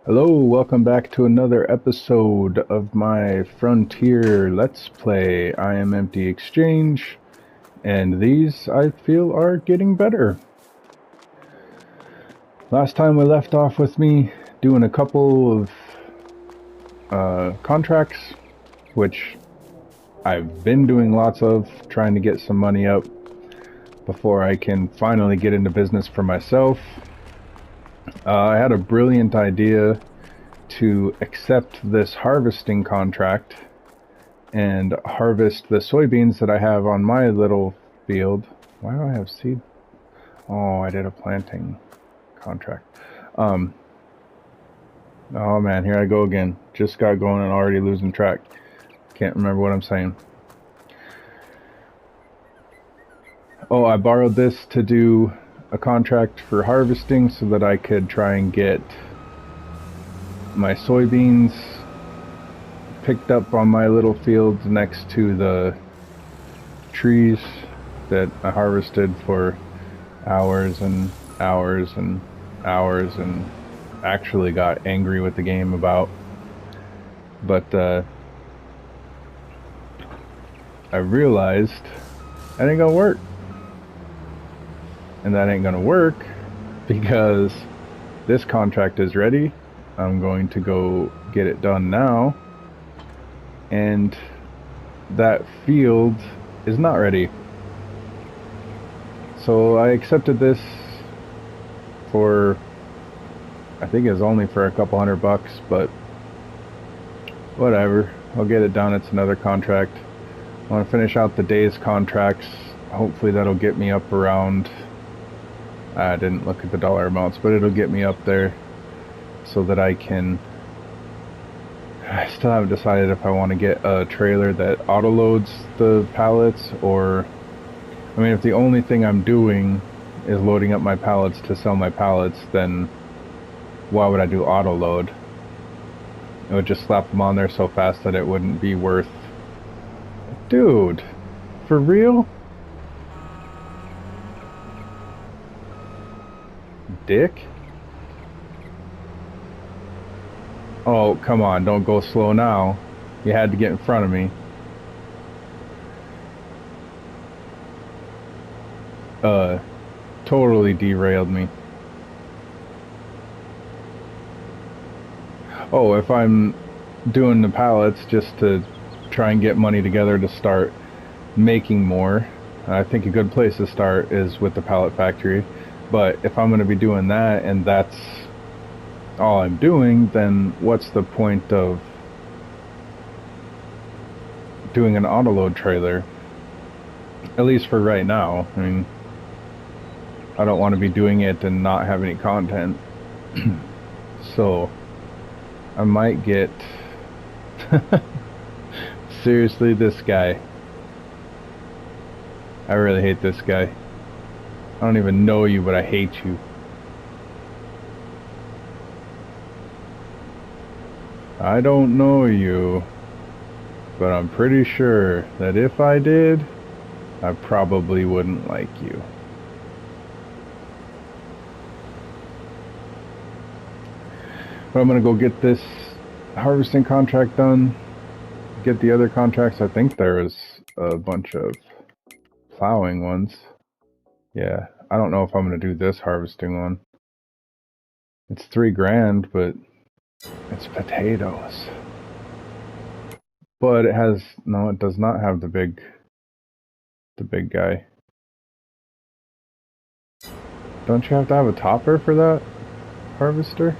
Hello, welcome back to another episode of my Frontier Let's Play. I am Empty Exchange, and these, I feel, are getting better. Last time we left off with me doing a couple of contracts, which I've been doing lots of, trying to get some money up before I can finally get into business for myself. I had a brilliant idea to accept this harvesting contract and harvest the soybeans that I have on my little field. Why do I have seed? Oh, I did a planting contract. Oh man, here I go again. Just got going and already losing track. Can't remember what I'm saying. Oh, I borrowed this to do a contract for harvesting so that I could try and get my soybeans picked up on my little fields next to the trees that I harvested for hours and hours and hours and actually got angry with the game about. But I realized that ain't gonna work. And that ain't gonna work because this contract is ready. I'm going to go get it done now. And that field is not ready. So I accepted this for, I think it was only for a couple $100, but whatever. I'll get it done. It's another contract. I want to finish out the day's contracts. Hopefully that'll get me up around, I didn't look at the dollar amounts, but it'll get me up there so that I still haven't decided if I want to get a trailer that auto loads the pallets, or I mean, if the only thing I'm doing is loading up my pallets to sell my pallets, then why would I do auto load? It would just slap them on there so fast that it wouldn't be worth. Dude, for real? Dick? Oh, come on, don't go slow now. You had to get in front of me. Totally derailed me. Oh, if I'm doing the pallets just to try and get money together to start making more, I think a good place to start is with the pallet factory. But if I'm going to be doing that and that's all I'm doing, then what's the point of doing an autoload trailer? At least for right now. I mean, I don't want to be doing it and not have any content. So I might get seriously, this guy. I really hate this guy. I don't even know you, but I hate you. I don't know you, but I'm pretty sure that if I did, I probably wouldn't like you. But I'm gonna go get this harvesting contract done, get the other contracts. I think there is a bunch of plowing ones. Yeah, I don't know if I'm gonna do this harvesting one. It's $3,000, but it's potatoes. But it has, no, it does not have the big guy. Don't you have to have a topper for that harvester?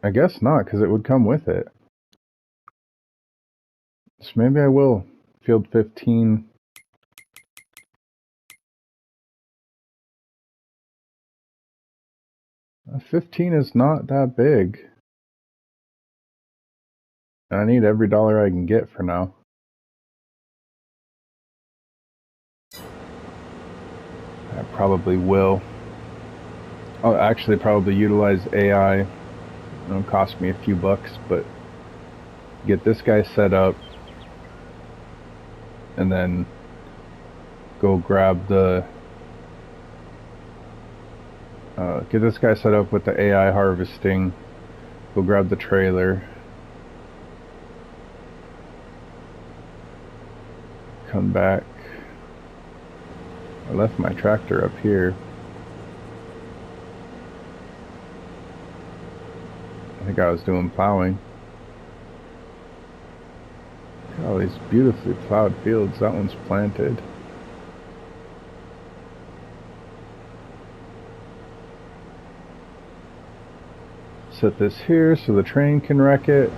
I guess not, because it would come with it. So maybe I will. Field 15. Uh, 15 is not that big. I need every dollar I can get for now. I probably will. I'll actually probably utilize AI. It'll cost me a few bucks, but get this guy set up and then go grab the get this guy set up with the AI harvesting, go grab the trailer, come back. I left my tractor up here. I think I was doing plowing. Look at all these beautifully plowed fields. That one's planted. Set this here so the train can wreck it.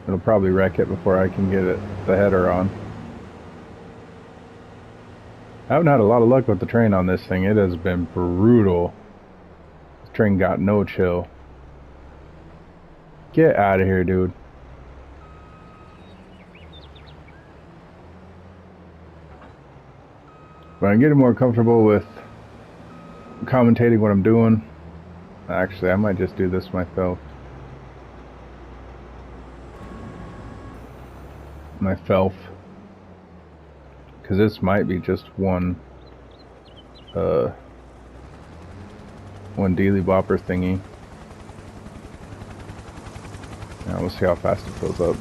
It'll probably wreck it before I can get the header on. I haven't had a lot of luck with the train on this thing. It has been brutal. This train got no chill. Get out of here, dude. But I'm getting more comfortable with commentating what I'm doing. Actually, I might just do this myself. Myself. Because this might be just one dealy bopper thingy. Now we'll see how fast it fills up.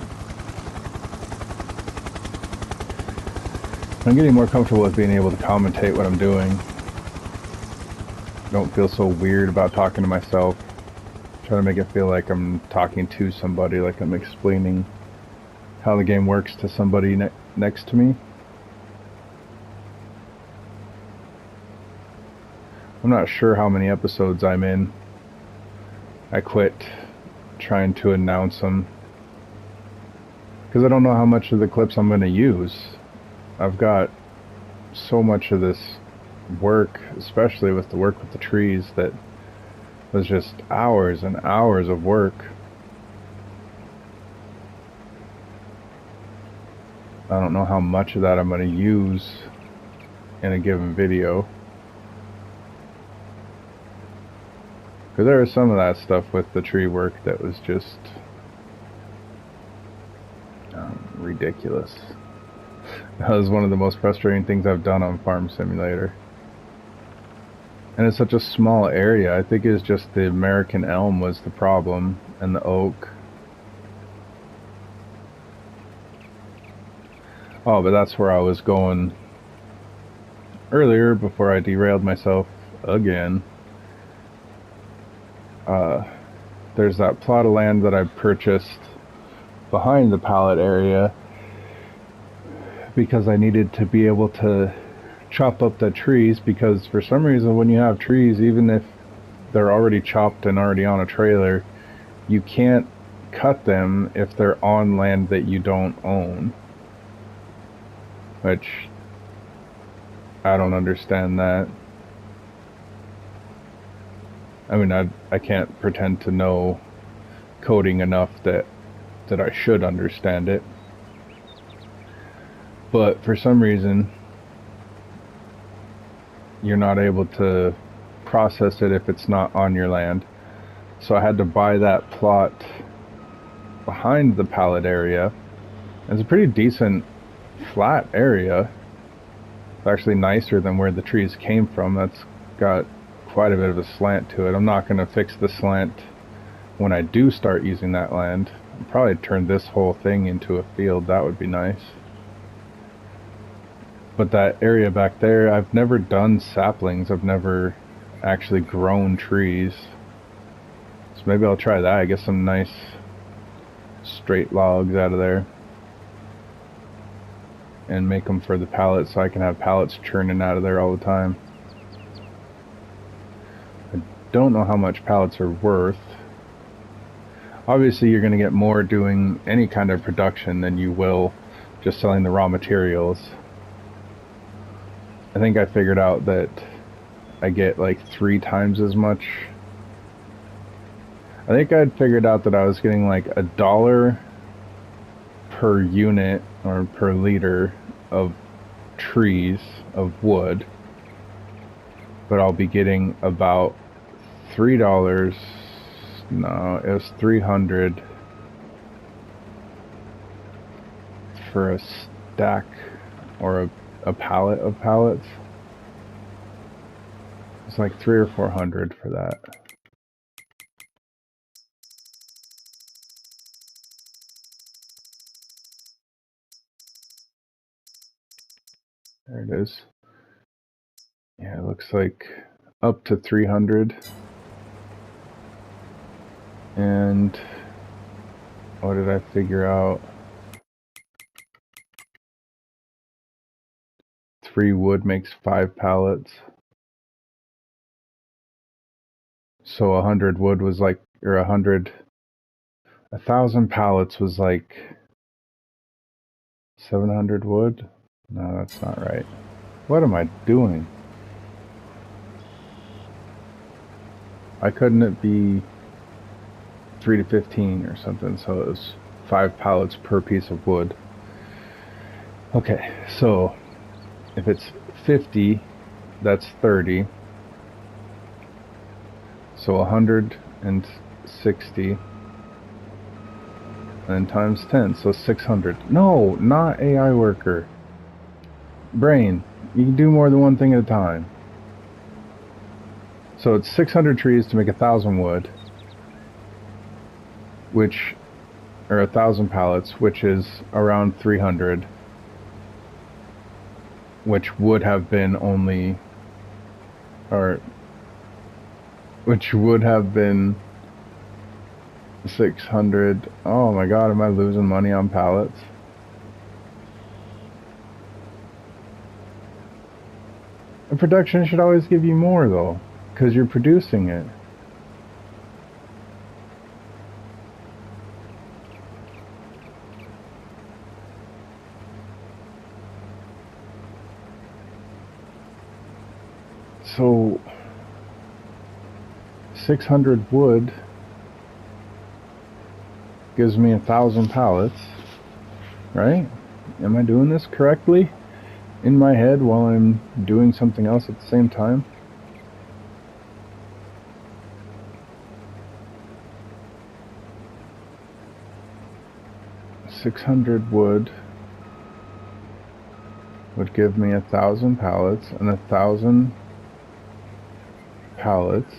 I'm getting more comfortable with being able to commentate what I'm doing. Don't feel so weird about talking to myself. Try to make it feel like I'm talking to somebody, like I'm explaining how the game works to somebody next to me. I'm not sure how many episodes I'm in. I quit trying to announce them because I don't know how much of the clips I'm going to use. I've got so much of this work, especially with the work with the trees, that was just hours and hours of work. I don't know how much of that I'm going to use in a given video. Because there was some of that stuff with the tree work that was just ridiculous. That was one of the most frustrating things I've done on Farm Simulator. And it's such a small area. I think it's just the American elm was the problem, and the oak. Oh, but that's where I was going earlier before I derailed myself again. There's that plot of land that I purchased behind the pallet area because I needed to be able to chop up the trees, because for some reason when you have trees, even if they're already chopped and already on a trailer, you can't cut them if they're on land that you don't own. Which, I don't understand that. I mean, I can't pretend to know coding enough that I should understand it. But for some reason, you're not able to process it if it's not on your land. So I had to buy that plot behind the pallet area. It's a pretty decent flat area. It's actually nicer than where the trees came from. That's got quite a bit of a slant to it. I'm not going to fix the slant when I do start using that land. I'll probably turn this whole thing into a field. That would be nice. But that area back there, I've never done saplings. I've never actually grown trees. So maybe I'll try that. Get some nice straight logs out of there and make them for the pallets so I can have pallets churning out of there all the time. I don't know how much pallets are worth. Obviously you're going to get more doing any kind of production than you will just selling the raw materials. I think I figured out that I get like 3 times as much. I think I'd figured out that I was getting like $1 per unit or per liter of trees, of wood, but I'll be getting about $3. No, it was 300 for a stack or a pallet of pallets. It's like 300 or 400 for that. There it is. Yeah, it looks like up to 300. And what did I figure out? 3 wood makes 5 pallets. So 100 wood was like, or 1,000 pallets was like 700 wood? No, that's not right. What am I doing? Why couldn't it be 3 to 15 or something? So it was 5 pallets per piece of wood. Okay, so if it's 50, that's 30. So 160. And times 10, so 600. No, not AI worker. Brain, you can do more than one thing at a time. So it's 600 trees to make 1,000 wood, which, or 1,000 pallets, which is around 300, which would have been only, or, which would have been 600. Oh my god, am I losing money on pallets? And production should always give you more though, because you're producing it. So 600 wood gives me 1,000 pallets, right? Am I doing this correctly in my head while I'm doing something else at the same time? $600 wood would give me 1,000 pallets, and 1,000 pallets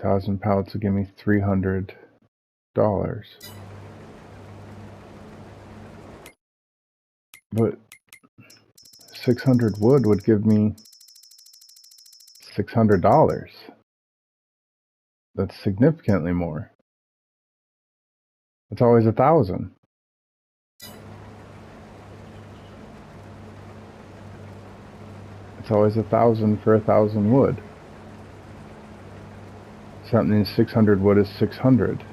$1,000 pallets would give me $300. But 600 wood would give me $600. That's significantly more. It's always 1,000. It's always 1,000 for 1,000 wood. So that means 600 wood is 600.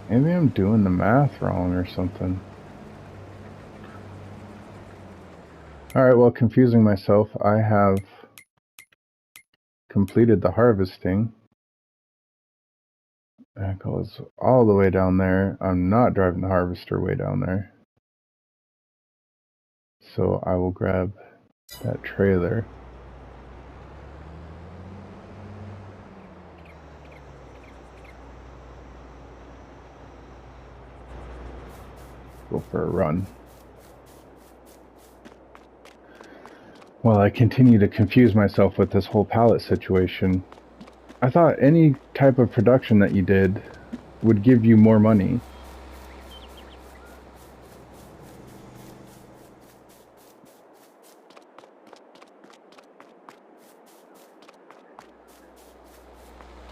Maybe I'm doing the math wrong or something. Alright, well, confusing myself, I have completed the harvesting. That goes all the way down there. I'm not driving the harvester way down there. So I will grab that trailer. Go for a run. While I continue to confuse myself with this whole pallet situation, I thought any type of production that you did would give you more money.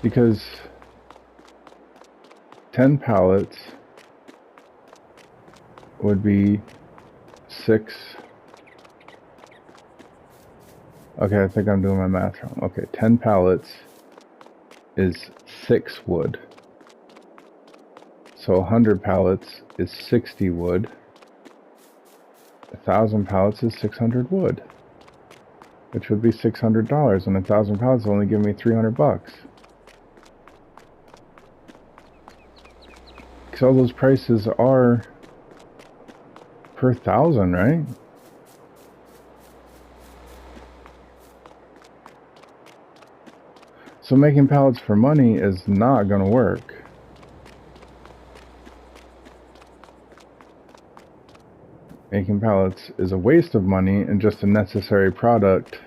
Because 10 pallets would be 6. Okay, I think I'm doing my math wrong. Okay, 10 pallets is 6 wood. So 100 pallets is 60 wood. 1,000 pallets is 600 wood, which would be $600, and 1,000 pallets will only give me 300 bucks. Because all those prices are per 1,000, right? So making pallets for money is not going to work. Making pallets is a waste of money and just a necessary product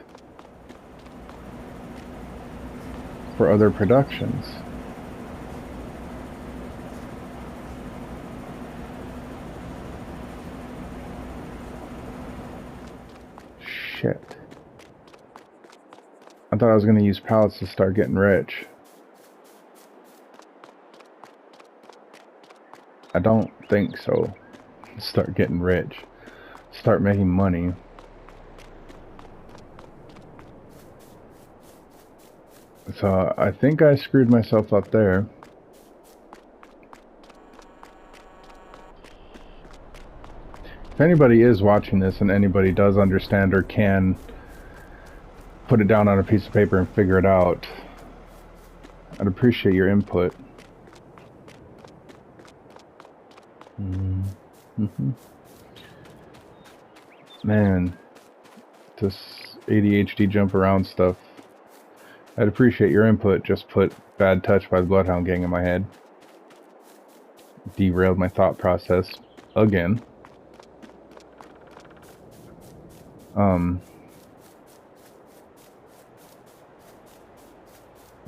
for other productions. Shit. I thought I was going to use pallets to start getting rich. I don't think so. Start getting rich. Start making money. So I think I screwed myself up there. If anybody is watching this and anybody does understand or can put it down on a piece of paper and figure it out, I'd appreciate your input. Man, this ADHD jump around stuff. I'd appreciate your input. Just put Bad Touch by the Bloodhound Gang in my head. Derailed my thought process again.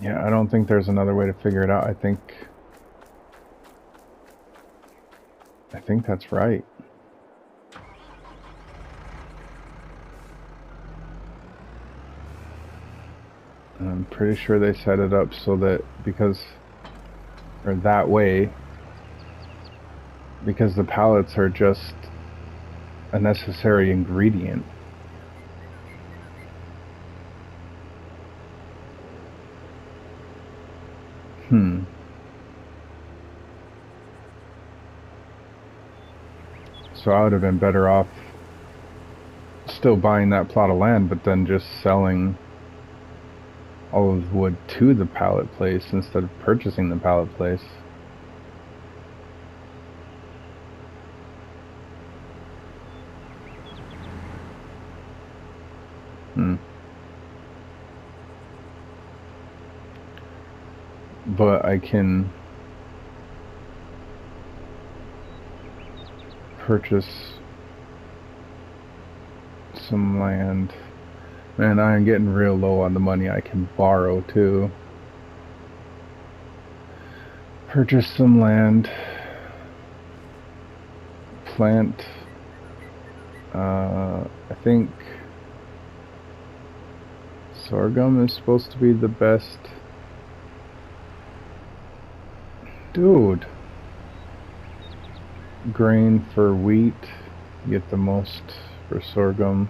Yeah, I don't think there's another way to figure it out. I think that's right. I'm pretty sure they set it up so that that way, because the pallets are just a necessary ingredient. So I would have been better off still buying that plot of land, but then just selling all of the wood to the pallet place instead of purchasing the pallet place. But I can purchase some land. Man, I am getting real low on the money I can borrow too. Purchase some land. Plant. I think sorghum is supposed to be the best. Dude. Grain for wheat. You get the most for sorghum.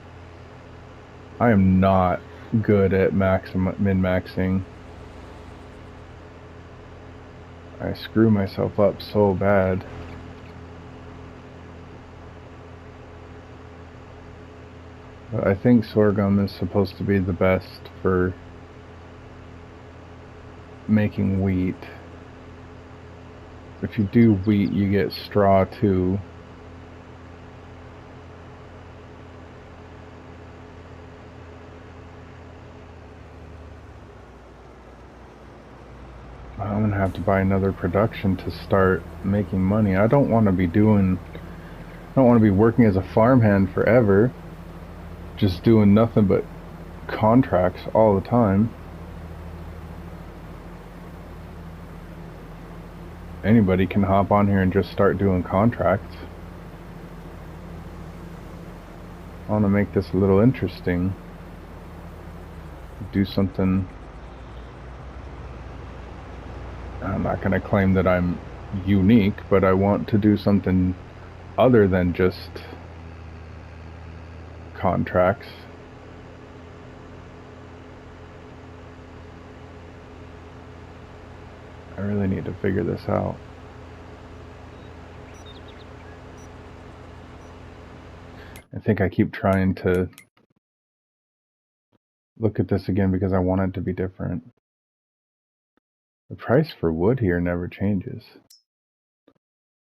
I am not good at min-maxing. I screw myself up so bad. But I think sorghum is supposed to be the best for making wheat. If you do wheat, you get straw too. I'm gonna have to buy another production to start making money. I don't want to be working as a farmhand forever, just doing nothing but contracts all the time. Anybody can hop on here and just start doing contracts. I want to make this a little interesting. Do something. I'm not going to claim that I'm unique, but I want to do something other than just contracts. I really need to figure this out. I think I keep trying to look at this again because I want it to be different. The price for wood here never changes.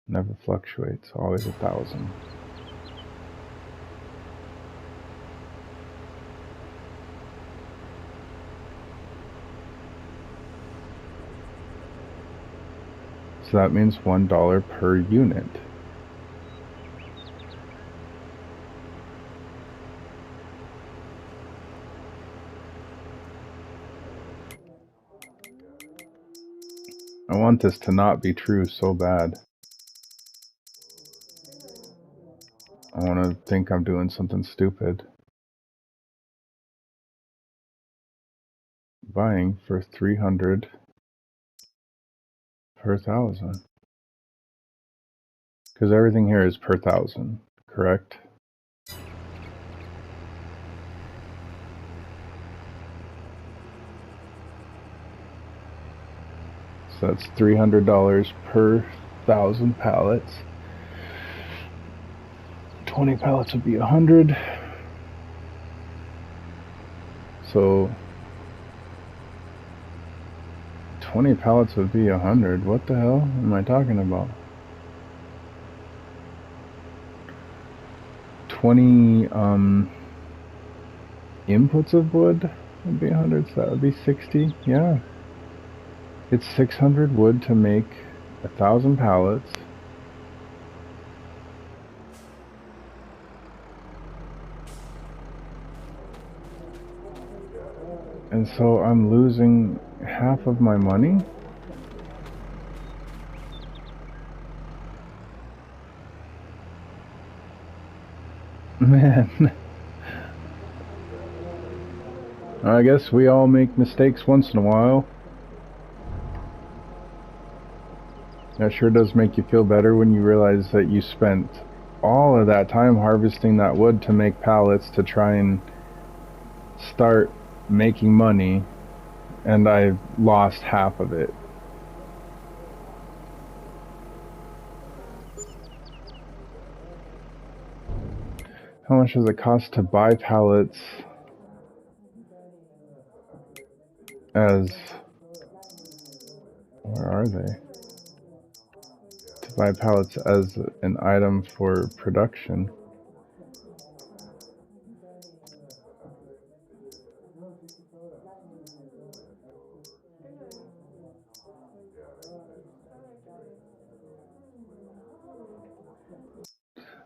Never fluctuates, always 1,000. So that means $1 per unit. I want this to not be true so bad. I want to think I'm doing something stupid. Buying for 300 per 1,000. Because everything here is per 1,000, correct? So that's $300 per 1,000 pallets. 20 pallets would be 100. So 20 pallets would be 100. What the hell am I talking about? 20 inputs of wood would be 100, so that would be 60. Yeah. It's 600 wood to make 1,000 pallets. And so I'm losing half of my money? Man. I guess we all make mistakes once in a while. That sure does make you feel better when you realize that you spent all of that time harvesting that wood to make pallets to try and start making money, and I've lost half of it. How much does it cost to buy pallets as... Where are they? To buy pallets as an item for production.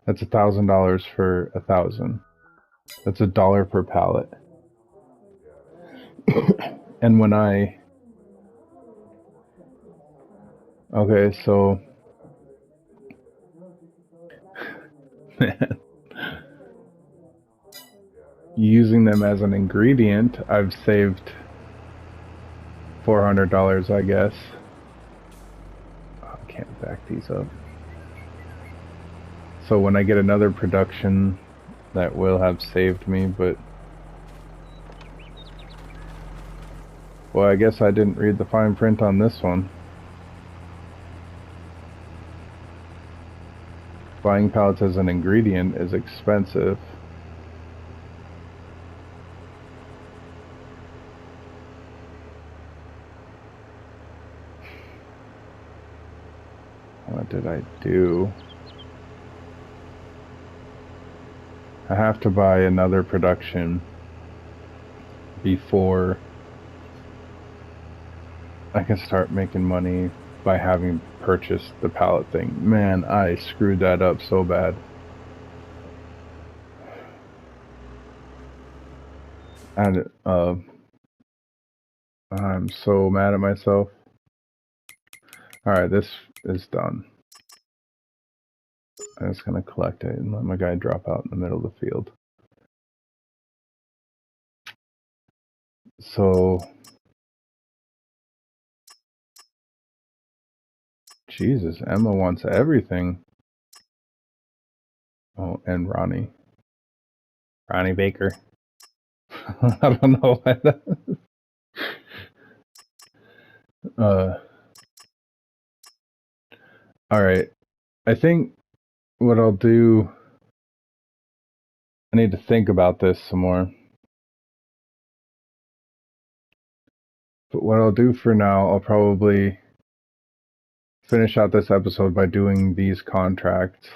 That's $1,000 for 1,000. That's $1 per pallet. And when I... Okay, so... Using them as an ingredient, I've saved $400, I guess. Oh, I can't back these up. So when I get another production, that will have saved me, but... Well, I guess I didn't read the fine print on this one. Buying pallets as an ingredient is expensive. What did I do? I have to buy another production before I can start making money by having purchased the pallet thing. Man, I screwed that up so bad. And I'm so mad at myself. Alright, this is done. I'm just gonna collect it and let my guy drop out in the middle of the field. So... Jesus, Emma wants everything. Oh, and Ronnie. Ronnie Baker. I don't know why that... Alright. I think what I'll do I need to think about this some more. But what I'll do for now, I'll probably finish out this episode by doing these contracts.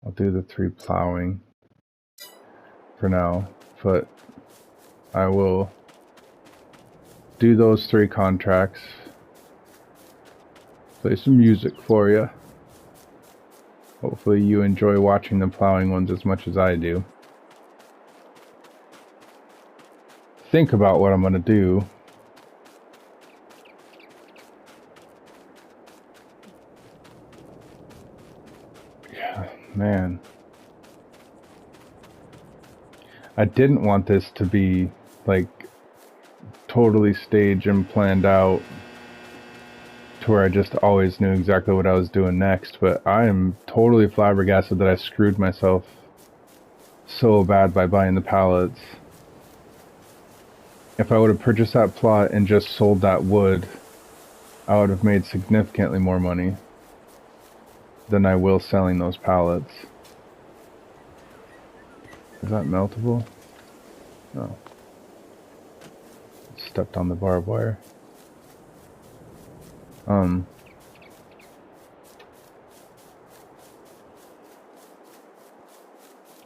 I'll do the 3 plowing for now, but I will do those 3 contracts, play some music for you. Hopefully you enjoy watching the plowing ones as much as I do. Think about what I'm going to do. Yeah, man. I didn't want this to be like totally staged and planned out to where I just always knew exactly what I was doing next, but I am totally flabbergasted that I screwed myself so bad by buying the pallets. If I would have purchased that plot and just sold that wood, I would have made significantly more money than I will selling those pallets. Is that meltable? No. Stepped on the barbed wire.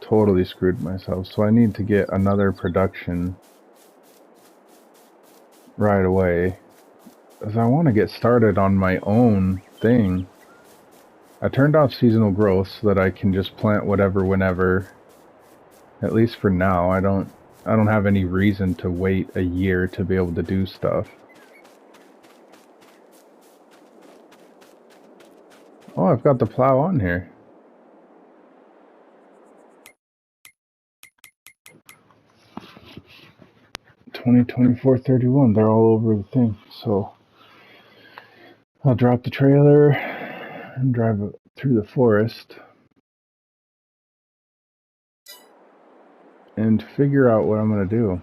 Totally screwed myself. So I need to get another production right away, because I want to get started on my own thing. I turned off seasonal growth so that I can just plant whatever whenever. At least for now. I don't have any reason to wait a year to be able to do stuff. Oh, I've got the plow on here. $20, $24, $31. They're all over the thing. So I'll drop the trailer and drive through the forest and figure out what I'm going to do.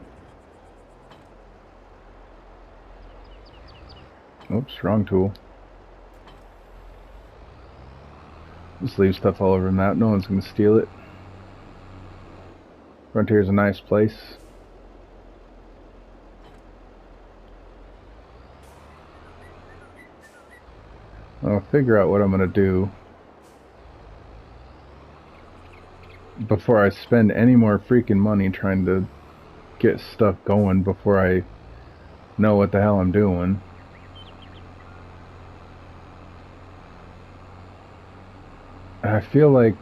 Oops, wrong tool. Just leave stuff all over the map. No one's going to steal it. Frontier's a nice place. I'll figure out what I'm going to do before I spend any more freaking money trying to get stuff going before I know what the hell I'm doing. I feel like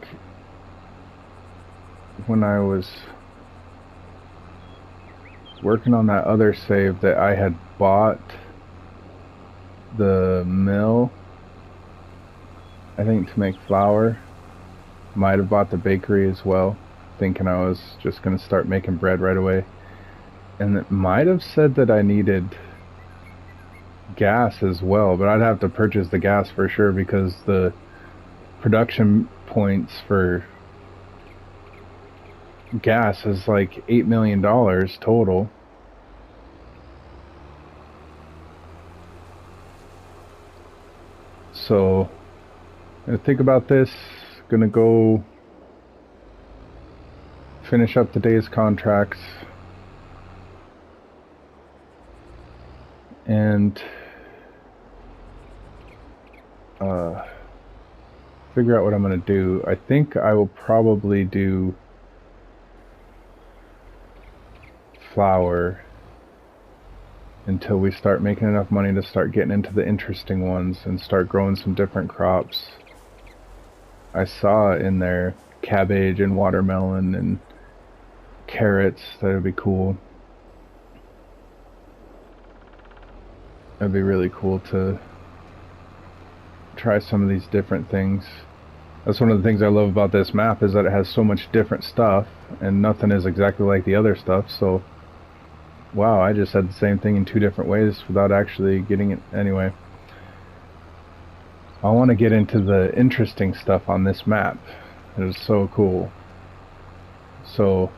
when I was working on that other save that I had bought the mill, I think, to make flour. Might have bought the bakery as well, thinking I was just going to start making bread right away. And it might have said that I needed gas as well, but I'd have to purchase the gas for sure, because the production points for gas is like $8 million total. So I'm gonna think about this. Gonna go finish up the day's contracts and figure out what I'm gonna do. I think I will probably do flour until we start making enough money to start getting into the interesting ones and start growing some different crops. I saw in there cabbage and watermelon and carrots. That would be cool. That'd be really cool to try some of these different things. That's one of the things I love about this map, is that it has so much different stuff and nothing is exactly like the other stuff. So wow, I just said the same thing in 2 different ways without actually getting it. Anyway, I want to get into the interesting stuff on this map. It is so cool. So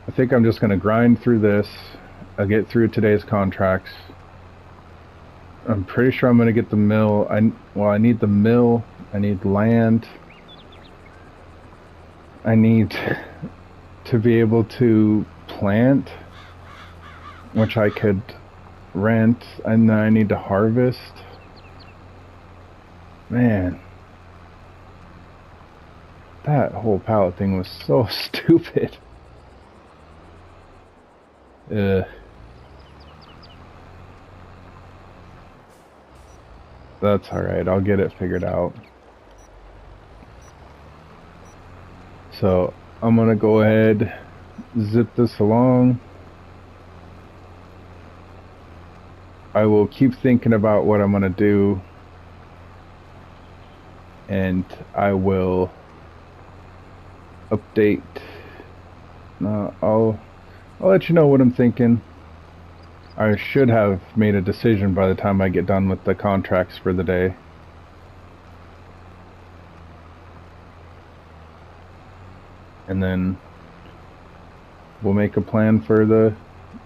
I think I'm just going to grind through this I'll get through today's contracts. I'm pretty sure I'm going to get the mill. I need the mill. I need land. I need to be able to plant, which I could rent, and then I need to harvest. Man, that whole pallet thing was so stupid. That's alright, I'll get it figured out. So, I'm gonna go ahead, zip this along. I will keep thinking about what I'm gonna do, and I will update. I'll let you know what I'm thinking. I should have made a decision by the time I get done with the contracts for the day. And then we'll make a plan for the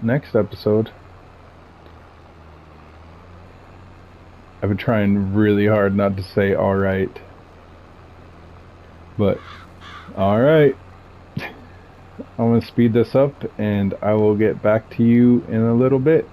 next episode. I've been trying really hard not to say alright. But, alright. I'm going to speed this up and I will get back to you in a little bit.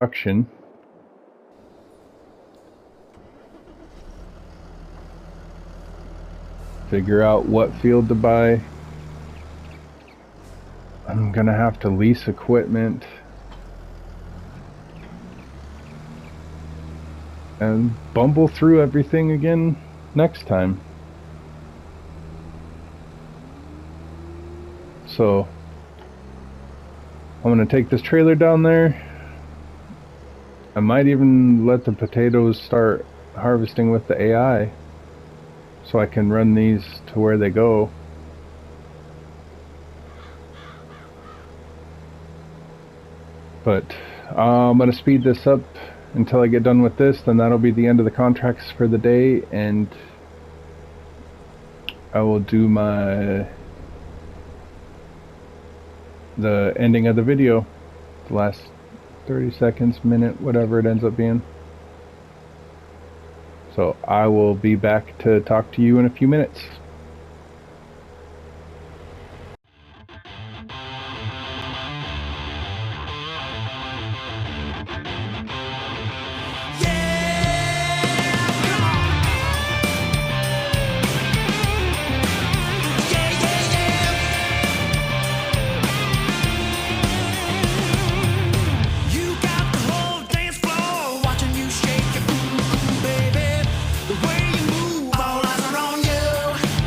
Auction. Figure out what field to buy. I'm gonna have to lease equipment and bumble through everything again next time. So I'm going to take this trailer down there. I might even let the potatoes start harvesting with the AI, so I can run these to where they go. But I'm going to speed this up until I get done with this, then that'll be the end of the contracts for the day, and I will do the ending of the video, the last 30 seconds, minute, whatever it ends up being. So I will be back to talk to you in a few minutes. The way you move, all eyes are on you.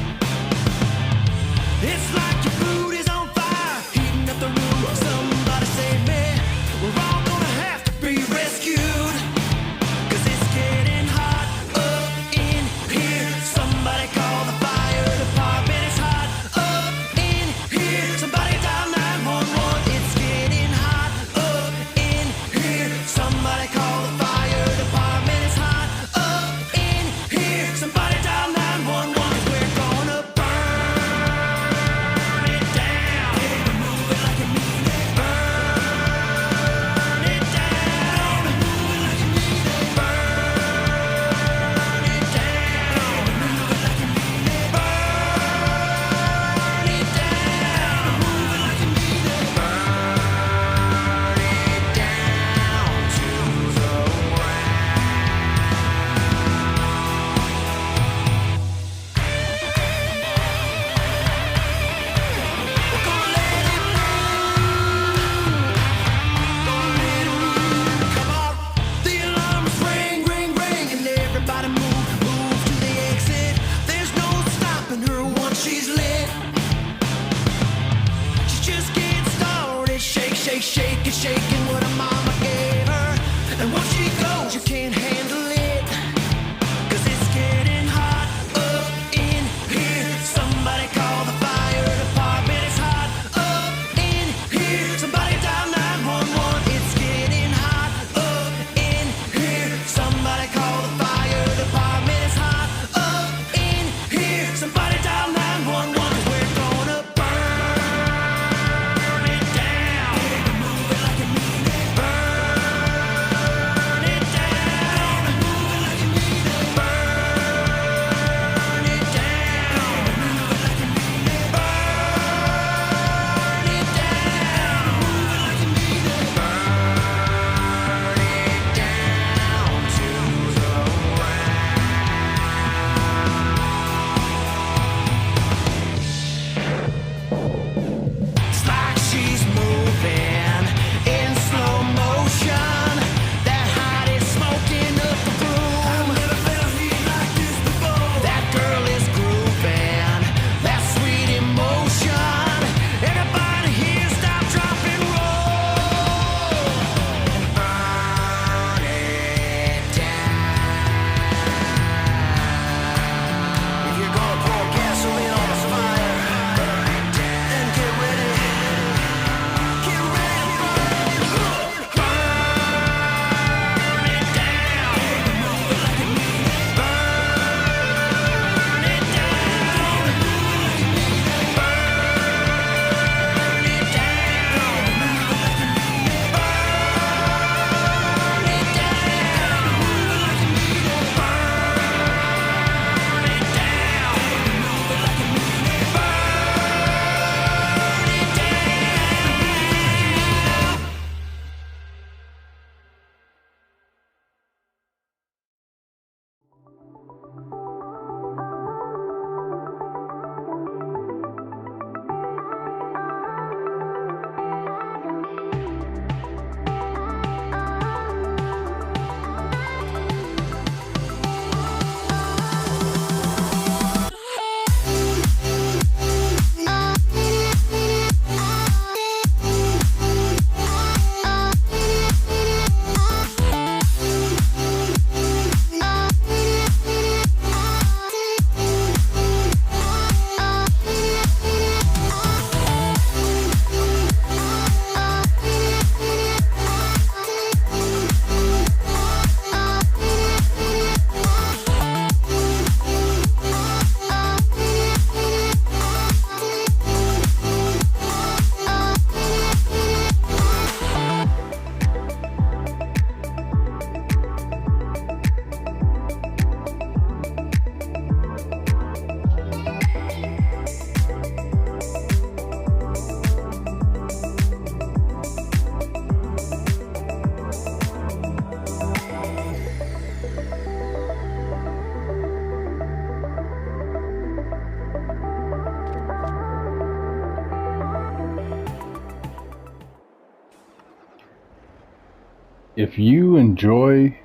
If you enjoy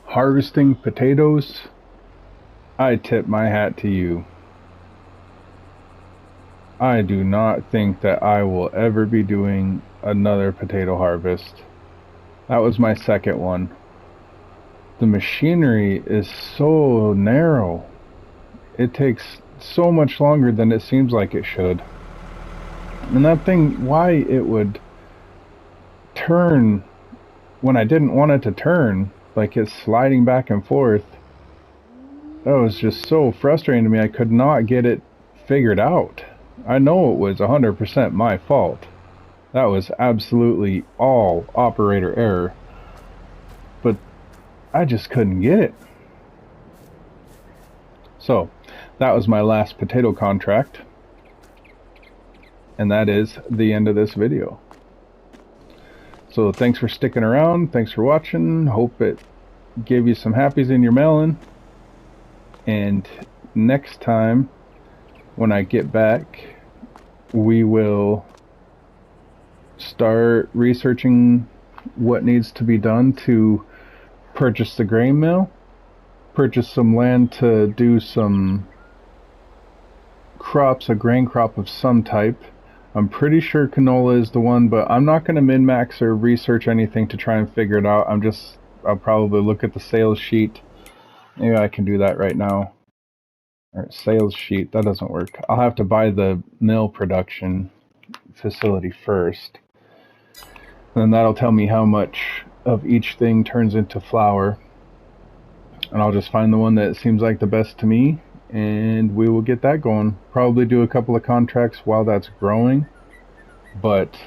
harvesting potatoes, I tip my hat to you. I do not think that I will ever be doing another potato harvest. That was my second one. The machinery is so narrow. It takes so much longer than it seems like it should. And that thing, why it would turn when I didn't want it to turn, like it's sliding back and forth, that was just so frustrating to me. I could not get it figured out. I know it was 100% my fault. That was absolutely all operator error. But I just couldn't get it. So, that was my last potato contract. And that is the end of this video. So thanks for sticking around. Thanks for watching. Hope it gave you some happies in your melon. And next time, when I get back, we will start researching what needs to be done to purchase the grain mill, purchase some land to do some crops, a grain crop of some type. I'm pretty sure canola is the one, but I'm not going to min-max or research anything to try and figure it out. I'll probably look at the sales sheet. Maybe I can do that right now. Or sales sheet, that doesn't work. I'll have to buy the mill production facility first. And then that'll tell me how much of each thing turns into flour. And I'll just find the one that seems like the best to me, and we will get that going. Probably do a couple of contracts while that's growing. But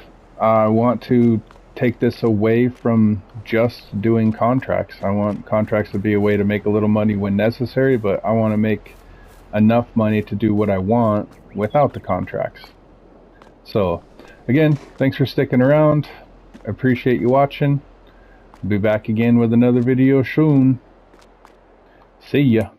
I want to take this away from just doing contracts. I want contracts to be a way to make a little money when necessary, but I want to make enough money to do what I want without the contracts. So again, thanks for sticking around. I appreciate you watching. I'll be back again with another video soon. See ya.